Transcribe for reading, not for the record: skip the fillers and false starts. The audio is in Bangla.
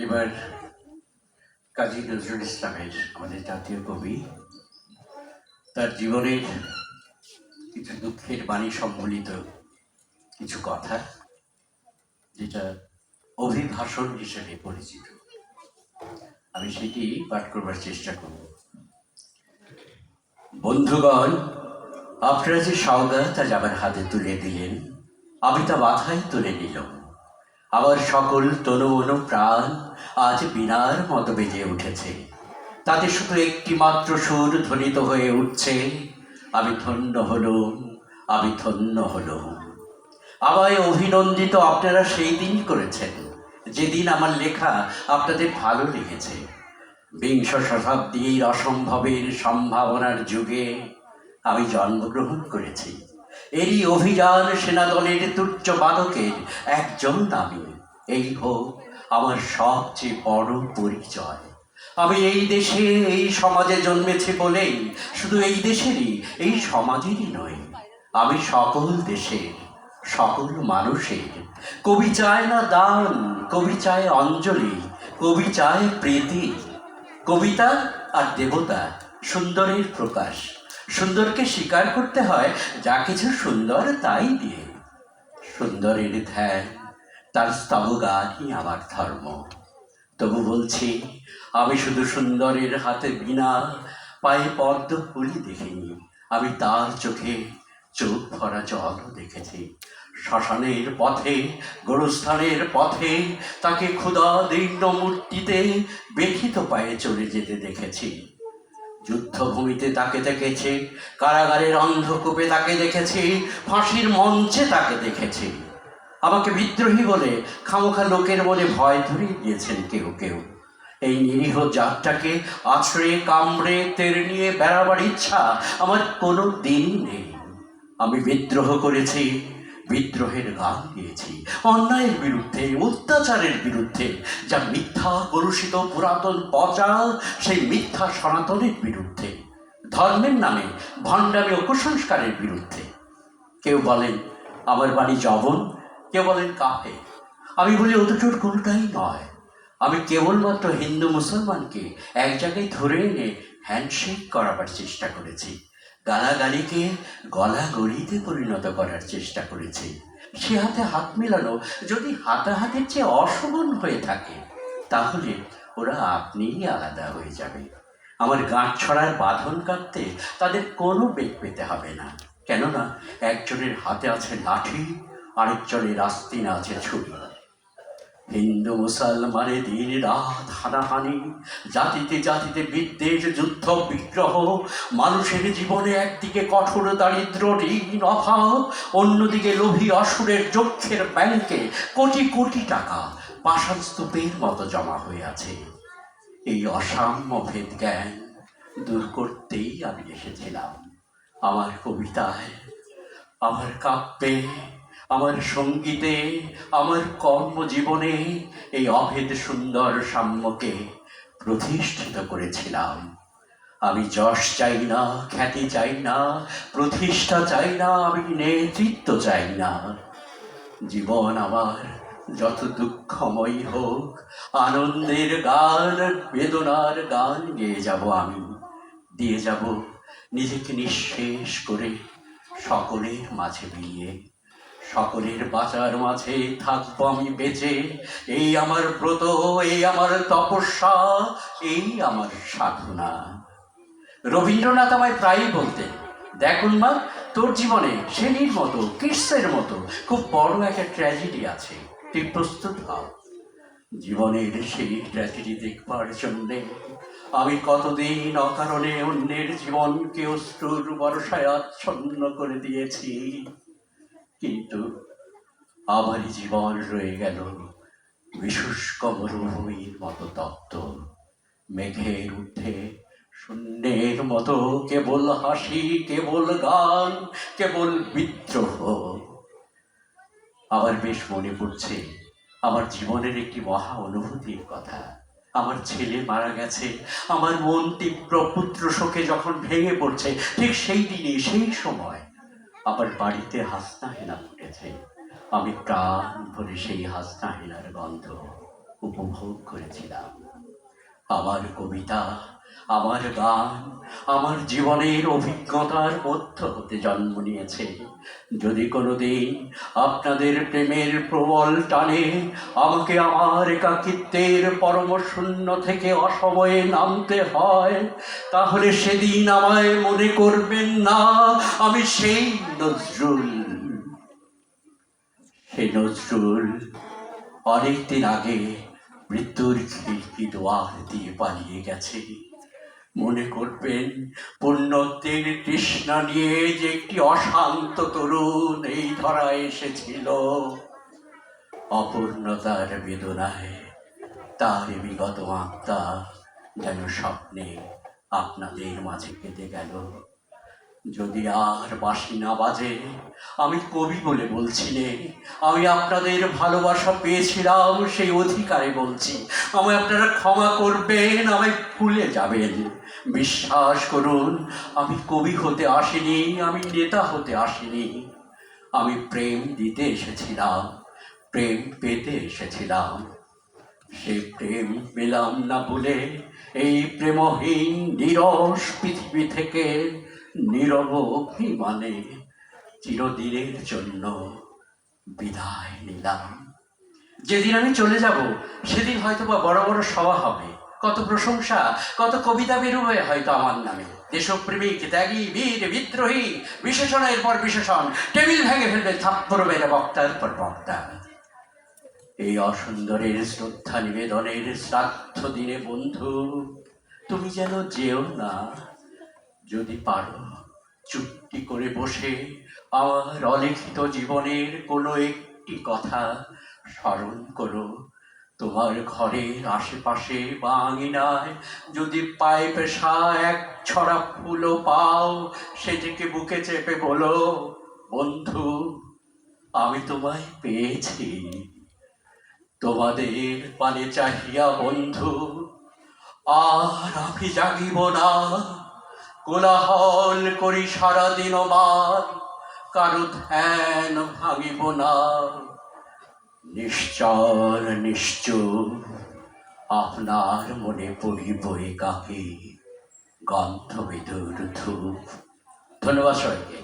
এবার কাজী নজরুল ইসলামের, আমাদের জাতীয় কবি, তার জীবনের কিছু দুঃখের বাণী সম্বলিত কিছু কথা, যেটা অভিভাষণ হিসেবে পরিচিত, আমি সেটি পাঠ করবার চেষ্টা করব। বন্ধুগণ, আপনারা যে সওগাত আজ আমার হাতে তুলে দিলেন, আমি তা মাথায় তুলে নিলাম। আমার সকল তনু মন প্রাণ আজ বীণার মতো বেজে উঠেছে। তাতে শুধু একটি মাত্র সুর ধ্বনিত হয়ে উঠছে, আমি ধন্য হলুম, আমি ধন্য হলুম। আমায় অভিনন্দিত আপনারা সেই দিন করেছেন যেদিন আমার লেখা আপনাদের ভালো লেগেছে। বিংশ শতাব্দীর অসম্ভবের সম্ভাবনার যুগে আমি জন্মগ্রহণ করেছি। এরই অভিযান সেনাদলের তুচ্ছ বাদকের একজন আমি। এই হোক আমার সবচেয়ে বড় পরিচয়। আমি এই দেশে, এই সমাজে জন্মেছি বলেই শুধু এই দেশেরই, এই সমাজেরই নয়, আমি সকল দেশের, সকল মানুষের। কবি চায় না দান, কবি চায় অঞ্জলি, কবি চায় প্রীতি। কবিতা আর দেবতা, সুন্দরের প্রকাশ। সুন্দরকে স্বীকার করতে হয় যা কিছু সুন্দর তাই দিয়ে। সুন্দরের ধ্যান, তার স্তবগানই আমার ধর্ম। তবু বলছি, আমি শুধু সুন্দরের হাতে বীণা, পায়ে পদ্ম ফুলই দেখিনি, আমি তার চোখে চোখ ভরা জলও দেখেছি। শ্মশানের পথে, গোরস্থানের পথে তাকে ক্ষুধা দীর্ণ মূর্তিতে ব্যথিত পায়ে চলে যেতে দেখেছি। যুদ্ধভূমিতে তাকে দেখেছি, কারাগারের অন্ধকূপে তাকে দেখেছি, ফাঁসির মঞ্চে তাকে দেখেছি। আমাকে বিদ্রোহী বলে খামোখা লোকের মনে ভয় ধরিয়ে দিয়েছেন কেউ কেউ। এই নিরীহ জাতটাকে আছড়ে কামড়ে তেড়ে নিয়ে বেড়াবার ইচ্ছা আমার কোনো দিনই নেই। আমি বিদ্রোহ করেছি, বিদ্রোহের গান গেয়েছি, অন্যায়ের বিরুদ্ধে, অত্যাচারের বিরুদ্ধে, যা মিথ্যা কলুষিত পুরাতন পচা, সেই মিথ্যা সনাতনের বিরুদ্ধে, ধর্মের নামে ভণ্ডামি ও কুসংস্কারের বিরুদ্ধে। কেউ বলেন আমার বাড়ি জবন, কেউ বলেন কাফে। আমি বলি ও দুটোর কোনোটাই নয়। আমি কেবলমাত্র হিন্দু মুসলমানকে এক জায়গায় ধরে এনে হ্যান্ডশেক করাবার চেষ্টা করেছি, গালাগালিকে গলাগলিতে পরিণত করার চেষ্টা করেছি। সে হাতে হাত মেলানো যদি হাতাহাতির চেয়ে অশোভন হয়ে থাকে, তাহলে ওরা আপনিই আলাদা হয়ে যাবে। আমার গাঁট ছড়ার বাঁধন কাটতে তাদের কোনো বেগ পেতে হবে না, কেননা একজনের হাতে আছে লাঠি, আরেকজনের আস্তিনে আছে ছুরি। হিন্দু মুসলমানে দিন রাত হানাহানি, জাতিতে জাতিতে বিদ্বেষ, যুদ্ধ বিগ্রহ, মানুষের জীবনে একদিকে কঠোর দারিদ্র ঋণ অভাব, অন্যদিকে লোভী অসুরের যক্ষের ব্যাংকে কোটি কোটি টাকা পাষাণ স্তূপের মতো জমা হয়ে আছে। এই অসাম্য ভেদ জ্ঞান দূর করতেই আমি এসেছিলাম। আমার কবিতায়, আমার কাব্যে, আমার সঙ্গীতে, আমার কর্মজীবনে এই অভেদ সুন্দর সাম্যকে প্রতিষ্ঠিত করেছিলাম। আমি যশ চাই না, খ্যাতি চাই না, প্রতিষ্ঠা চাই না, আমি নেতৃত্ব চাই না। জীবন আমার যত দুঃখময়ী হোক, আনন্দের গান, বেদনার গান গেয়ে যাব আমি, দিয়ে যাব নিজেকে নিঃশেষ করে সকলের মাঝে বিলিয়ে। সকলের বাঁচার মাঝে থাকবো আমি বেঁচে। এই আমার ব্রত, এই আমার তপস্যা, এই আমার সাধনা। রবীন্দ্রনাথ আমায় প্রায়ই বলতেন, দেখ উন্মা, তোর জীবনে শেলির মতো, কিটসের মতো খুব বড় একটা ট্র্যাজেডি আছে, তুই প্রস্তুত হ। জীবনের সেই ট্র্যাজেডি দেখবার জন্যে আমি কতদিন অকারণে অন্যের জীবনকে অশ্রুর বর্ষায় আচ্ছন্ন করে দিয়েছি, কিন্তু আমারই জীবন রয়ে গেল বিশুষ্ক মরুভূমির মতো তপ্ত। মেঘের ঊর্ধ্বে শূন্যের মতো কেবল হাসি, কেবল গান, কেবল বিদ্রোহ। আমার বেশ মনে পড়ছে আমার জীবনের একটি মহা অনুভূতির কথা। আমার ছেলে মারা গেছে, আমার মন তীব্র পুত্র শোকে যখন ভেঙে পড়ছে, ঠিক সেই দিনে সেই সময় আমার বাড়িতে হাসনা হেনা ফুটেছে। আমি প্রাণ ভরে সেই হাসনা হেনার গন্ধ, উপভোগ করেছিলাম। আমার কবিতা, আমার গান, আমার জীবনের অভিজ্ঞতার মধ্য হতে জন্ম নিয়েছে। যদি কোনোদিন আপনাদের প্রেমের প্রবল টানে আমাকে আমার একাকিত্বের পরম শূন্য থেকে অসময়ে নামতে হয়, তাহলে সেদিন আমায় মনে করবেন না আমি সেই নজরুল। সেই নজরুল অনেকদিন আগে মৃত্যুর খিড়কি দোয়ার দিয়ে পালিয়ে গেছে। মনে করবেন পুণ্যত্বের তৃষ্ণা নিয়ে যে একটি অশান্ত তরুণ এই ধরায় এসেছিল, অপূর্ণতার বেদনায় তার বিগত আত্মা যেন স্বপ্নে আপনাদের মাঝে কেটে গেল। যদি আর বাঁশি না বাজে, আমি কবি বলে বলছি নে, আমি আপনাদের ভালোবাসা পেয়েছিলাম সেই অধিকারে বলছি। আমায় আপনারা ক্ষমা করবেন, আমায় ভুলে যাবেন। বিশ্বাস করুন, আমি কবি হতে আসিনি, আমি নেতা হতে আসিনি। আমি প্রেম দিতে এসেছিলাম, প্রেম পেতে এসেছিলাম। সে প্রেম পেলাম না বলে এই প্রেমহীন নিরস পৃথিবী থেকে নীরব অভিমানে চিরদিনের জন্য বিদায় নিলাম। যেদিন আমি চলে যাব সেদিন হয়তো বা বড় বড় সভা হবে, কত প্রশংসা, কত কবিতা বেরোবে হয়তো আমার নামে। দেশপ্রেমিক, ত্যাগী, বীর, বিদ্রোহী, বিশেষণের পর বিশেষণ, টেবিল ভেঙে ফেলবে থাপ্পড় মেরে বক্তার পর বক্তা। এই অসুন্দরের শ্রদ্ধা নিবেদনের শ্রাদ্ধ দিনে বন্ধু তুমি যেন যেও না। যদি পারো চুপটি করে বসে আমার অলিখিত জীবনের কোনো একটি কথা স্মরণ করো। তোমার ঘরের আশেপাশে বা আঙিনায় যদি পায়ে পেশা এক ছড়া ফুলও পাও, সেটিকে বুকে চেপে বলো, বন্ধু আমি তোমায় পেয়েছি। তোমাদের পানে চাহিয়া বন্ধু আর আমি জাগিব না, কোলাহল করি সারাদিন মান, কারো ধ্যান ভাঙিব না। নিশ্চল নিশ্চুপ আপনার মনে পড়িব একাকী গন্ধ বিদুর ধূপ। ধন্যবাদ সবাইকে।